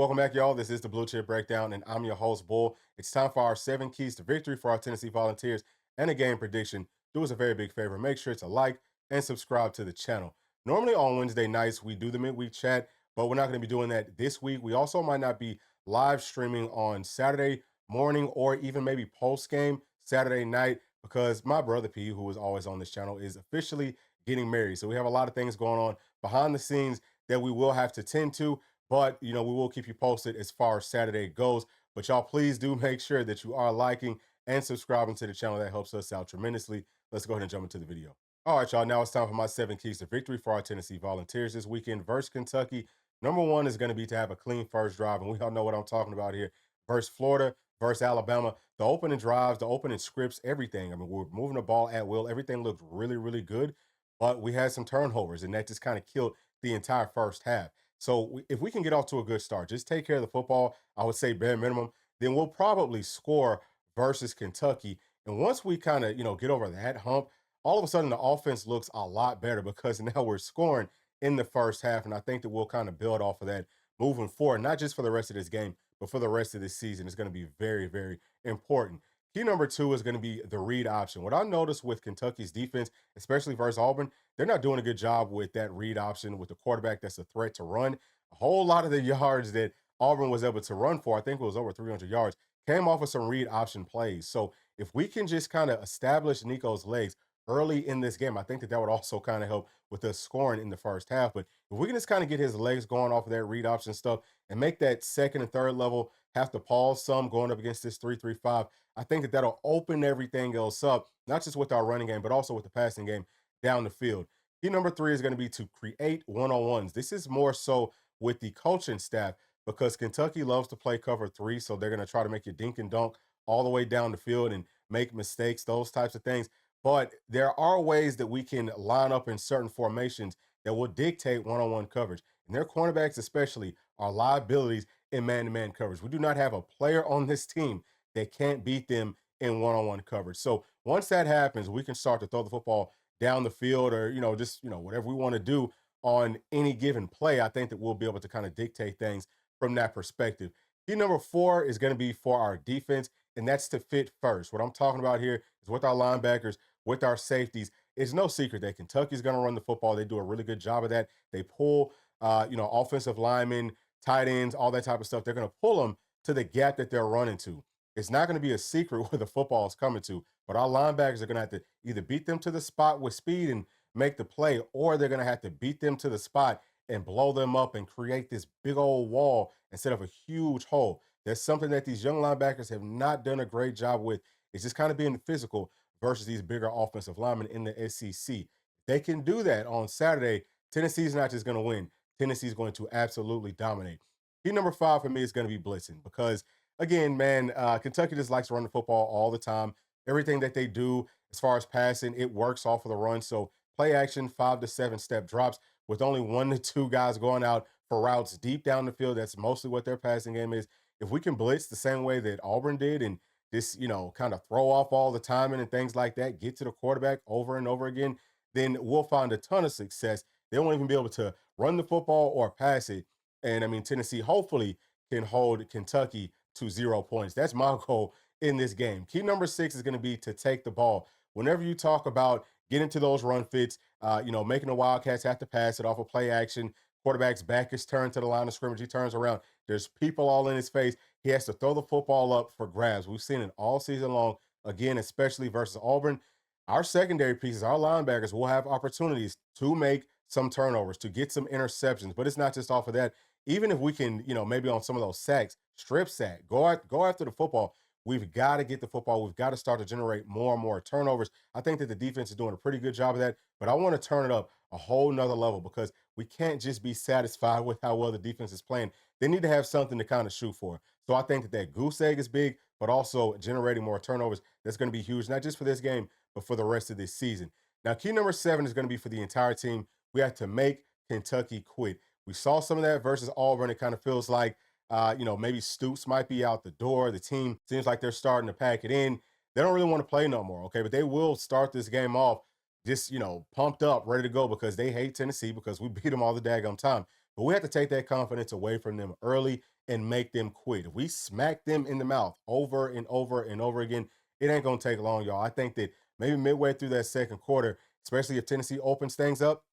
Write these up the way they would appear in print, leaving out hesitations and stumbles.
Welcome back, y'all. This is the Bluechip Breakdown, and I'm your host, Bull. It's time for our 7 keys to victory for our Tennessee Volunteers and a game prediction. Do us a very big favor. Make sure to like and subscribe to the channel. Normally on Wednesday nights, we do the midweek chat, but we're not going to be doing that this week. We also might not be live streaming on Saturday morning or even maybe post game Saturday night because my brother P, who is always on this channel, is officially getting married. So we have a lot of things going on behind the scenes that we will have to tend to. But, we will keep you posted as far as Saturday goes. But y'all, please do make sure that you are liking and subscribing to the channel. That helps us out tremendously. Let's go ahead and jump into the video. All right, y'all. Now it's time for my 7 keys to victory for our Tennessee Volunteers this weekend versus Kentucky. Number one is going to be to have a clean first drive. And we all know what I'm talking about here. Versus Florida, versus Alabama. The opening drives, the opening scripts, everything. I mean, we're moving the ball at will. Everything looked really, really good. But we had some turnovers, and that just kind of killed the entire first half. So if we can get off to a good start, just take care of the football, I would say bare minimum, then we'll probably score versus Kentucky. And once we kind of, get over that hump, all of a sudden the offense looks a lot better because now we're scoring in the first half. And I think that we'll kind of build off of that moving forward, not just for the rest of this game, but for the rest of this season. It's going to be very, very important. Key number two is going to be the read option. What I noticed with Kentucky's defense, especially versus Auburn, they're not doing a good job with that read option with the quarterback that's a threat to run. A whole lot of the yards that Auburn was able to run for, I think it was over 300 yards, came off of some read option plays. So if we can just kind of establish Nico's legs early in this game, I think that that would also kind of help with us scoring in the first half. But if we can just kind of get his legs going off of that read option stuff and make that second and third level have to pause some going up against this 3-3-5, I think that that'll open everything else up, not just with our running game, but also with the passing game down the field. Key number three is going to be to create one-on-ones. This is more so with the coaching staff because Kentucky loves to play cover three. So they're going to try to make you dink and dunk all the way down the field and make mistakes, those types of things. But there are ways that we can line up in certain formations that will dictate one-on-one coverage. And their cornerbacks, especially, are liabilities in man-to-man coverage. We do not have a player on this team that can't beat them in one-on-one coverage. So once that happens, we can start to throw the football down the field or, just, whatever we want to do on any given play. I think that we'll be able to kind of dictate things from that perspective. Key number four is going to be for our defense, and that's to fit first. What I'm talking about here is with our linebackers, with our safeties. It's no secret that Kentucky's going to run the football. They do a really good job of that. They pull, offensive linemen, tight ends, all that type of stuff. They're going to pull them to the gap that they're running to. It's not going to be a secret where the football is coming to, but our linebackers are going to have to either beat them to the spot with speed and make the play, or they're going to have to beat them to the spot and blow them up and create this big old wall instead of a huge hole. That's something that these young linebackers have not done a great job with. It's just kind of being physical versus these bigger offensive linemen in the SEC. They can do that on Saturday. Tennessee's not just going to win. Tennessee's going to absolutely dominate. Key number five for me is going to be blitzing because, again, man, Kentucky just likes to run the football all the time. Everything that they do as far as passing, it works off of the run. So play action, 5 to 7 step drops with only 1 to 2 guys going out for routes deep down the field. That's mostly what their passing game is. If we can blitz the same way that Auburn did and just, kind of throw off all the timing and things like that, get to the quarterback over and over again, then we'll find a ton of success. They won't even be able to run the football or pass it. And I mean, Tennessee hopefully can hold Kentucky to 0 points. That's my goal in this game. Key number six is going to be to take the ball. Whenever you talk about getting to those run fits, making the Wildcats have to pass it off of play action, quarterback's back is turned to the line of scrimmage, he turns around, there's people all in his face. He has to throw the football up for grabs. We've seen it all season long, again, especially versus Auburn. Our secondary pieces, our linebackers will have opportunities to make some turnovers, to get some interceptions, but it's not just off of that. Even if we can, maybe on some of those sacks, strip sack, go after the football. We've got to get the football. We've got to start to generate more and more turnovers. I think that the defense is doing a pretty good job of that, but I want to turn it up a whole nother level because we can't just be satisfied with how well the defense is playing. They need to have something to kind of shoot for. So I think that that goose egg is big, but also generating more turnovers. That's going to be huge, not just for this game, but for the rest of this season. Now, key number seven is going to be for the entire team. We have to make Kentucky quit. We saw some of that versus Auburn. It kind of feels like, maybe Stoops might be out the door. The team seems like they're starting to pack it in. They don't really want to play no more, okay? But they will start this game off just, pumped up, ready to go because they hate Tennessee because we beat them all the daggum time. But we have to take that confidence away from them early and make them quit. If we smack them in the mouth over and over and over again, it ain't gonna take long, y'all. I think that maybe midway through that second quarter, especially if Tennessee opens things up,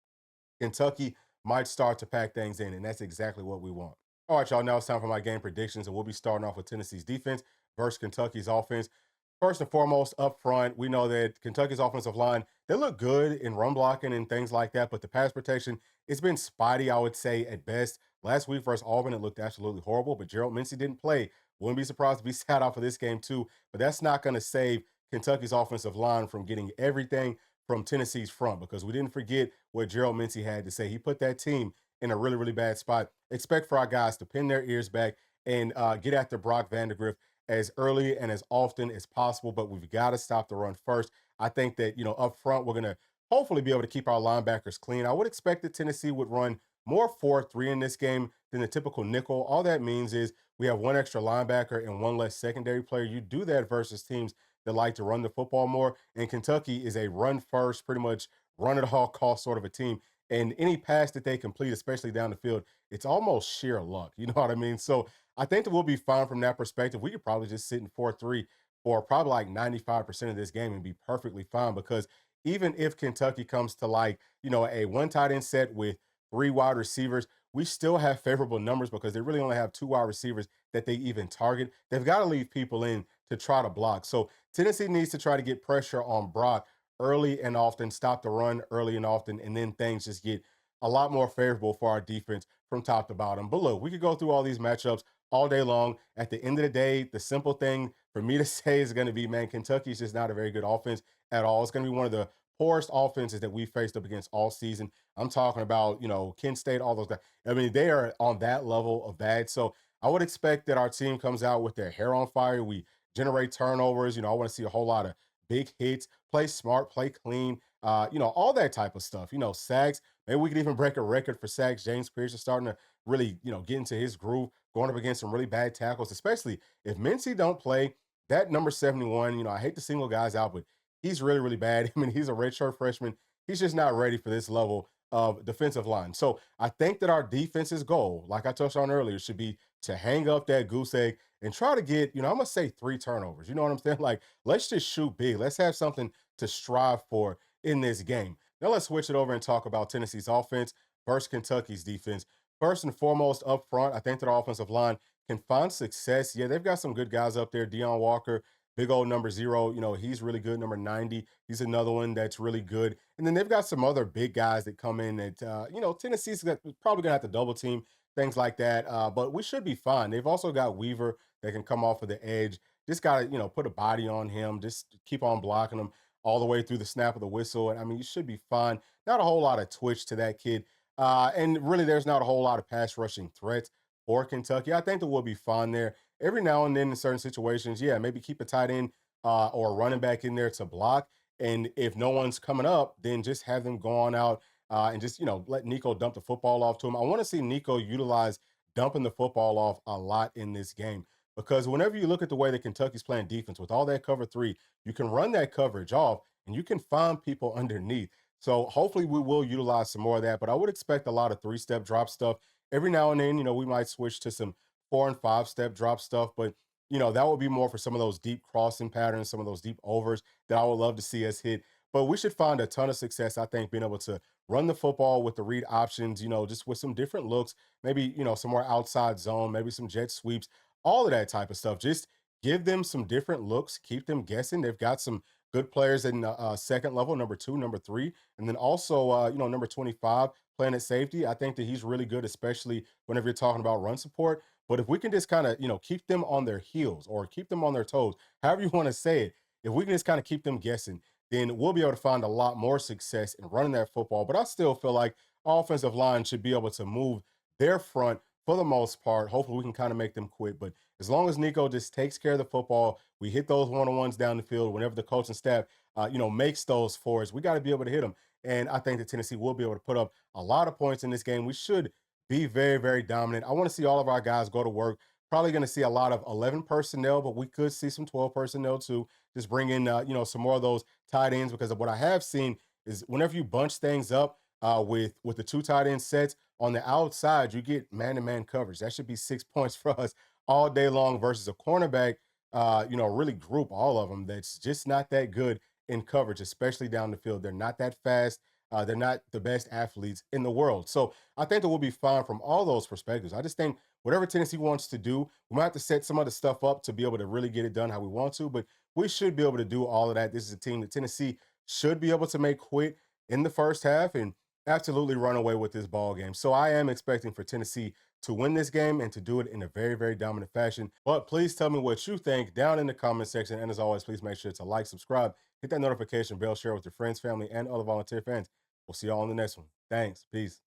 Kentucky might start to pack things in, and that's exactly what we want. All right, y'all. Now it's time for my game predictions, and we'll be starting off with Tennessee's defense versus Kentucky's offense. First and foremost, up front, we know that Kentucky's offensive line, they look good in run blocking and things like that, but the pass protection, it's been spotty, I would say, at best. Last week versus Auburn, it looked absolutely horrible, but Gerald Mincey didn't play. Wouldn't be surprised if he sat out for this game, too, but that's not going to save Kentucky's offensive line from getting everything from Tennessee's front because we didn't forget what Gerald Mincey had to say. He put that team in a really, really bad spot. Expect for our guys to pin their ears back and get after Brock Vandagriff as early and as often as possible, but we've got to stop the run first. I think that, up front, we're going to hopefully be able to keep our linebackers clean. I would expect that Tennessee would run more 4-3 in this game than the typical nickel. All that means is we have one extra linebacker and one less secondary player. You do that versus teams that like to run the football more. And Kentucky is a run first, pretty much run at all costs sort of a team. And any pass that they complete, especially down the field, it's almost sheer luck. You know what I mean? So I think that we'll be fine from that perspective. We could probably just sit in 4-3 for probably like 95% of this game and be perfectly fine because even if Kentucky comes to like, a one tight end set with three wide receivers, we still have favorable numbers because they really only have two wide receivers that they even target. They've got to leave people in to try to block. So Tennessee needs to try to get pressure on Brock early and often, stop the run early and often, and then things just get a lot more favorable for our defense from top to bottom. But look, we could go through all these matchups all day long. At the end of the day, the simple thing for me to say is going to be, man, Kentucky is just not a very good offense at all. It's going to be one of the poorest offenses that we faced up against all season. I'm talking about, Kent State, all those guys. I mean, they are on that level of bad. So I would expect that our team comes out with their hair on fire. We generate turnovers. I want to see a whole lot of big hits, play smart, play clean, all that type of stuff. Sacks. Maybe we could even break a record for sacks. James Pierce is starting to really, get into his groove, going up against some really bad tackles, especially if Mincy don't play. That number 71, I hate to single guys out, but he's really, really bad. I mean, he's a redshirt freshman. He's just not ready for this level of defensive line. So I think that our defense's goal, like I touched on earlier, should be to hang up that goose egg and try to get, I'm gonna say 3 turnovers. You know what I'm saying? Like, let's just shoot big. Let's have something to strive for in this game. Now let's switch it over and talk about Tennessee's offense versus Kentucky's defense. First and foremost, up front, I think that our offensive line can find success. Yeah, they've got some good guys up there. Deion Walker, big old number 0, he's really good. Number 90, he's another one that's really good. And then they've got some other big guys that come in that, Tennessee's probably going to have to double team, things like that. But we should be fine. They've also got Weaver that can come off of the edge. Just got to, put a body on him. Just keep on blocking him all the way through the snap of the whistle. And I mean, you should be fine. Not a whole lot of twitch to that kid. And really, there's not a whole lot of pass rushing threats for Kentucky. I think that we'll be fine there. Every now and then in certain situations, yeah, maybe keep a tight end or a running back in there to block. And if no one's coming up, then just have them go on out and just, let Nico dump the football off to him. I want to see Nico utilize dumping the football off a lot in this game because whenever you look at the way that Kentucky's playing defense with all that cover three, you can run that coverage off and you can find people underneath. So hopefully we will utilize some more of that, but I would expect a lot of 3-step drop stuff. Every now and then, we might switch to some 4 and 5-step drop stuff, but that would be more for some of those deep crossing patterns, some of those deep overs that I would love to see us hit. But we should find a ton of success, I think, being able to run the football with the read options, just with some different looks, maybe, some more outside zone, maybe some jet sweeps, all of that type of stuff. Just give them some different looks, keep them guessing. They've got some good players in second level, number 2, number 3, and then also, number 25 playing at safety. I think that he's really good, especially whenever you're talking about run support. But if we can just kind of, keep them on their heels or keep them on their toes, however you want to say it, if we can just kind of keep them guessing, then we'll be able to find a lot more success in running that football. But I still feel like offensive line should be able to move their front for the most part. Hopefully we can kind of make them quit. But as long as Nico just takes care of the football, we hit those one-on-ones down the field whenever the coaching staff, makes those for us. We got to be able to hit them. And I think that Tennessee will be able to put up a lot of points in this game. We should be very, very dominant. I want to see all of our guys go to work. Probably going to see a lot of 11 personnel, but we could see some 12 personnel too. Just bring in, some more of those tight ends because of what I have seen is whenever you bunch things up with the 2 tight end sets, On the outside, you get man-to-man coverage. That should be 6 points for us all day long versus a cornerback, really group all of them. That's just not that good in coverage, especially down the field. They're not that fast. They're not the best athletes in the world. So I think that we'll be fine from all those perspectives. I just think whatever Tennessee wants to do, we might have to set some of the stuff up to be able to really get it done how we want to, but we should be able to do all of that. This is a team that Tennessee should be able to make quit in the first half and absolutely run away with this ball game. So I am expecting for Tennessee to win this game and to do it in a very, very dominant fashion. But please tell me what you think down in the comment section. And as always, please make sure to like, subscribe, hit that notification bell, share with your friends, family, and other volunteer fans. We'll see y'all on the next one. Thanks. Peace.